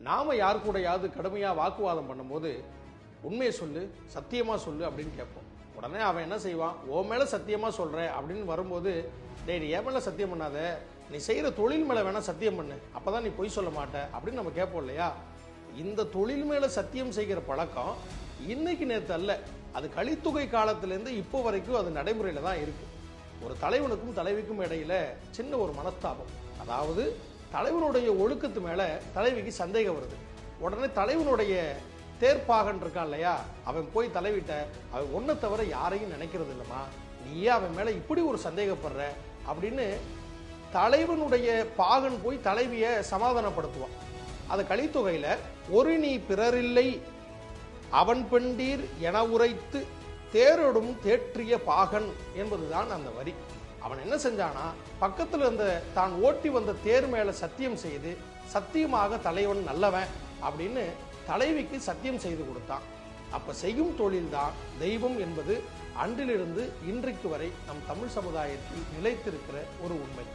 நாம யாரு கூடயாவது கடுமையா வாக்குவாதம் பண்ணும்போது உண்மையை சொல்லு, சத்தியமா சொல்லு அப்படின்னு கேட்போம். உடனே அவன் என்ன செய்வான், ஓ மேல சத்தியமா சொல்றேன் அப்படின்னு வரும்போது, டேய் நீ என் மேல சத்தியம் பண்ணாத, நீ செய்யற தொழில் மேல வேணா சத்தியம் பண்ணு, அப்பதான் நீ பொய் சொல்ல மாட்ட அப்படின்னு நம்ம கேட்போம் இல்லையா. இந்த தொழில் மேல சத்தியம் செய்கிற பழக்கம் இன்னைக்கு நேற்று அல்ல, அது கலித்தொகை காலத்திலேருந்து இப்போ வரைக்கும் அது நடைமுறையில தான் இருக்கு. ஒரு தலைவனுக்கும் தலைவிக்கும் இடையில சின்ன ஒரு மனஸ்தாபம், அதாவது தலைவனுடைய ஒழுக்கத்து மேல தலைவிக்கு சந்தேகம் வருது. உடனே தலைவனுடைய தேர்ப்பாகன் இருக்கான் இல்லையா, அவன் போய் தலைவிட்ட, அவன் ஒன்றை தவிர யாரையும் நினைக்கிறது இல்லைம்மா, நீயே அவன் மேல இப்படி ஒரு சந்தேகப்படுற அப்படின்னு தலைவனுடைய பாகன் போய் தலைவியை சமாதானப்படுத்துவான். அது கலித்தொகையில ஒரு நீ பிறரில்லை அவன் பெண்டீர் என உரைத்து தேரொடும் தேற்றிய பாகன் என்பதுதான் அந்த வரி. அவன் என்ன செஞ்சானா, பக்கத்தில் இருந்த தான் ஓட்டி வந்த தேர் மேல சத்தியம் செய்து, சத்தியமாக தலைவன் நல்லவன் அப்படின்னு தலைவிக்கு சத்தியம் செய்து கொடுத்தான். அப்ப செய்யும் தொழில்தான் தெய்வம் என்பது அன்றிலிருந்து இன்றைக்கு வரை நம் தமிழ் சமுதாயத்தில் நிலைத்திருக்கிற ஒரு உண்மை.